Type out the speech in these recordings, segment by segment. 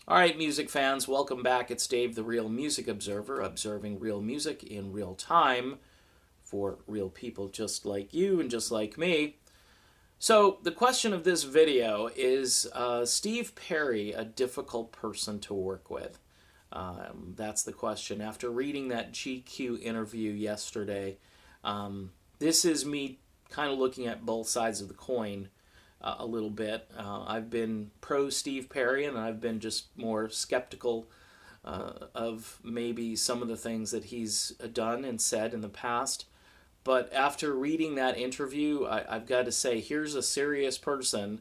All right, music fans, welcome back. It's Dave, the Real Music Observer, observing real music in real time for real people just like you and just like me. So, the question of this video is Steve Perry a difficult person to work with? That's the question. After reading that GQ interview yesterday, this is me kind of looking at both sides of the coin a little bit. I've been pro Steve Perry, and I've been just more skeptical of maybe some of the things that he's done and said in the past. But after reading that interview, I've got to say, here's a serious person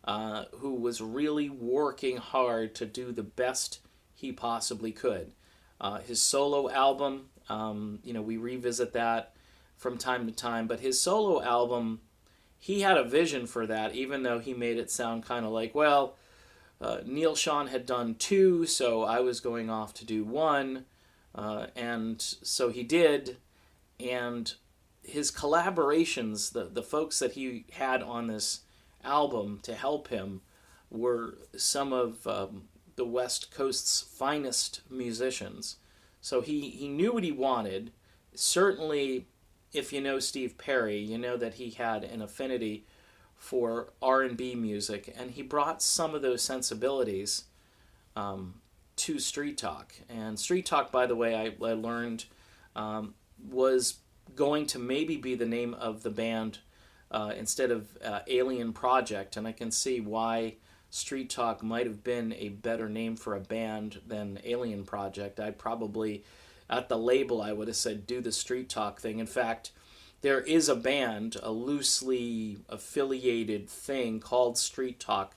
who was really working hard to do the best he possibly could. His solo album, we revisit that from time to time, but his solo album, he had a vision for that, even though he made it sound kind of like, well, Neil Sean had done two, so I was going off to do one, and so he did, and his collaborations, the folks that he had on this album to help him, were some of the West Coast's finest musicians. So he knew what he wanted. Certainly, if you know Steve Perry, you know that he had an affinity for R&B music, and he brought some of those sensibilities to Street Talk. And Street Talk, by the way, I learned was going to maybe be the name of the band instead of Alien Project, and I can see why Street Talk might have been a better name for a band than Alien Project. I probably, at the label, I would have said do the Street Talk thing. In fact, there is a band, a loosely affiliated thing called Street Talk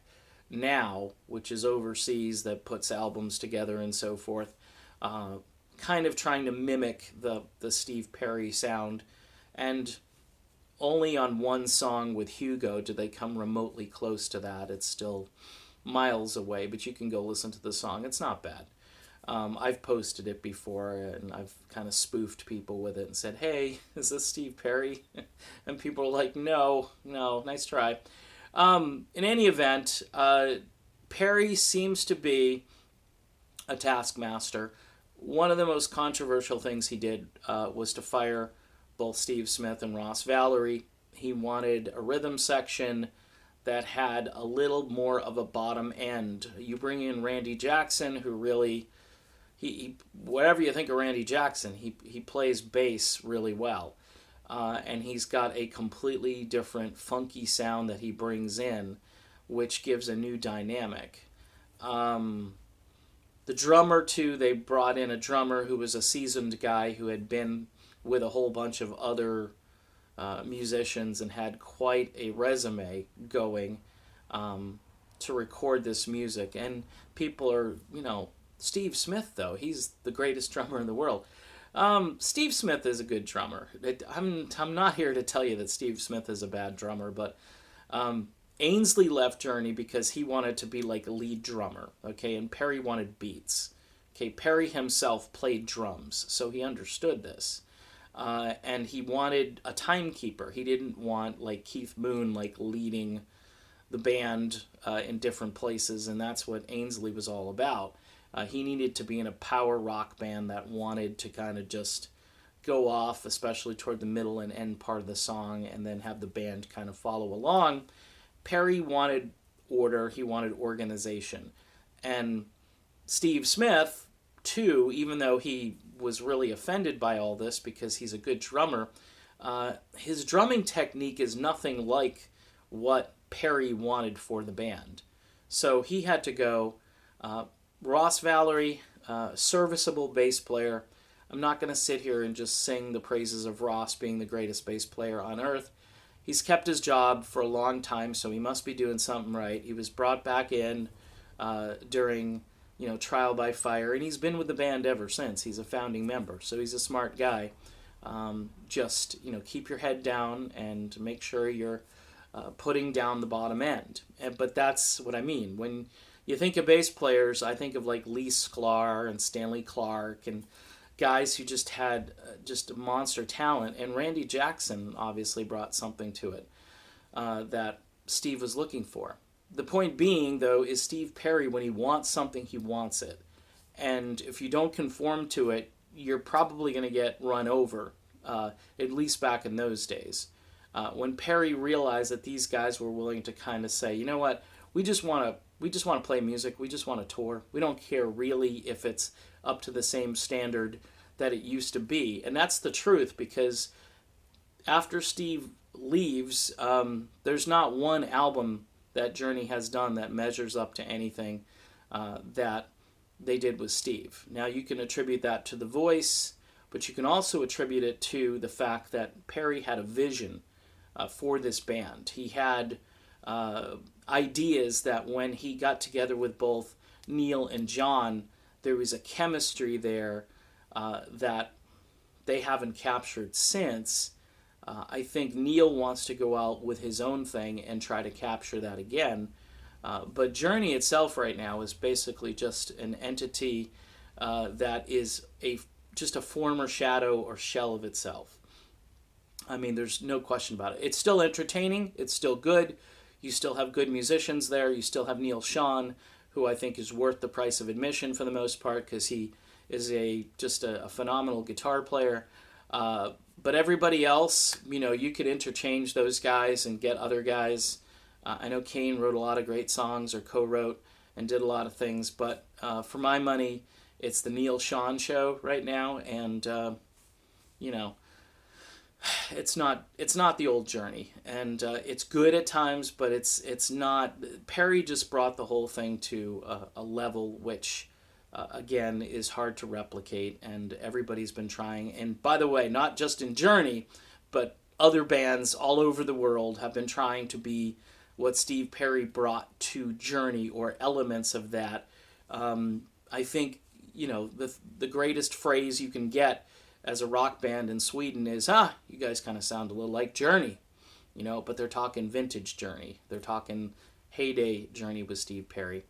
now, which is overseas, that puts albums together and so forth, kind of trying to mimic the Steve Perry sound. And only on one song with Hugo did they come remotely close to that. It's still miles away, but you can go listen to the song. It's not bad. I've posted it before, and I've kind of spoofed people with it and said, hey, is this Steve Perry? And people are like, no, nice try. In any event, Perry seems to be a taskmaster. One of the most controversial things he did was to fire both Steve Smith and Ross Valerie. He wanted a rhythm section that had a little more of a bottom end. You bring in Randy Jackson, who really, he whatever you think of Randy Jackson, he plays bass really well. And he's got a completely different funky sound that he brings in, which gives a new dynamic. The drummer, too, they brought in a drummer who was a seasoned guy who had been with a whole bunch of other musicians and had quite a resume going to record this music. And people are, Steve Smith, though, he's the greatest drummer in the world. Steve Smith is a good drummer. I'm not here to tell you that Steve Smith is a bad drummer, but Ainsley left Journey because he wanted to be like a lead drummer, okay, and Perry wanted beats. Okay, Perry himself played drums, so he understood this. And he wanted a timekeeper. He didn't want, like, Keith Moon, like, leading the band in different places, and that's what Ainsley was all about. He needed to be in a power rock band that wanted to kind of just go off, especially toward the middle and end part of the song, and then have the band kind of follow along. Perry wanted order, he wanted organization. And Steve Smith, too, even though he was really offended by all this because he's a good drummer, his drumming technique is nothing like what Perry wanted for the band. So he had to go Ross Valerie, serviceable bass player. I'm not going to sit here and just sing the praises of Ross being the greatest bass player on earth. He's kept his job for a long time, so he must be doing something right. He was brought back in during, trial by fire, and he's been with the band ever since. He's a founding member, so he's a smart guy. Just, keep your head down and make sure you're putting down the bottom end. But that's what I mean. When you think of bass players, I think of like Lee Sklar and Stanley Clark and guys who just had just monster talent, and Randy Jackson obviously brought something to it that Steve was looking for. the point being, though, is Steve Perry, when he wants something, he wants it. And if you don't conform to it, you're probably going to get run over, at least back in those days. When Perry realized that these guys were willing to kind of say, you know what, we just want to play music, we just want to tour. We don't care really if it's up to the same standard that it used to be. And that's the truth, because after Steve leaves, there's not one album that Journey has done that measures up to anything that they did with Steve. Now, you can attribute that to the voice, but you can also attribute it to the fact that Perry had a vision for this band. He had ideas that when he got together with both Neil and John, there was a chemistry there that they haven't captured since. I think Neil wants to go out with his own thing and try to capture that again. But Journey itself right now is basically just an entity that is just a former shadow or shell of itself. I mean, there's no question about it. It's still entertaining. It's still good. You still have good musicians there. You still have Neil Schon, who I think is worth the price of admission for the most part, because he is just a phenomenal guitar player. But everybody else, you could interchange those guys and get other guys. I know Kane wrote a lot of great songs, or co-wrote and did a lot of things, but for my money, it's the Neil Schon show right now, and it's not the old Journey, and it's good at times, but it's not. Perry just brought the whole thing to a level which, again, is hard to replicate, and everybody's been trying. And by the way, not just in Journey, but other bands all over the world have been trying to be what Steve Perry brought to Journey, or elements of that. I think, the greatest phrase you can get as a rock band in Sweden is, you guys kind of sound a little like Journey, but they're talking vintage Journey. They're talking heyday Journey with Steve Perry.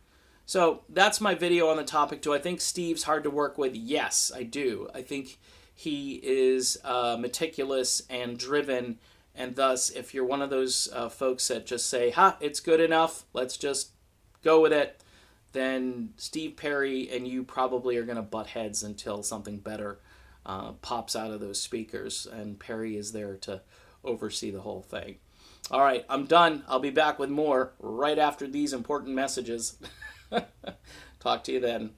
So that's my video on the topic. Do I think Steve's hard to work with? Yes, I do. I think he is meticulous and driven, and thus, if you're one of those folks that just say, it's good enough, let's just go with it, then Steve Perry and you probably are going to butt heads until something better pops out of those speakers, and Perry is there to oversee the whole thing. All right, I'm done. I'll be back with more right after these important messages. Talk to you then.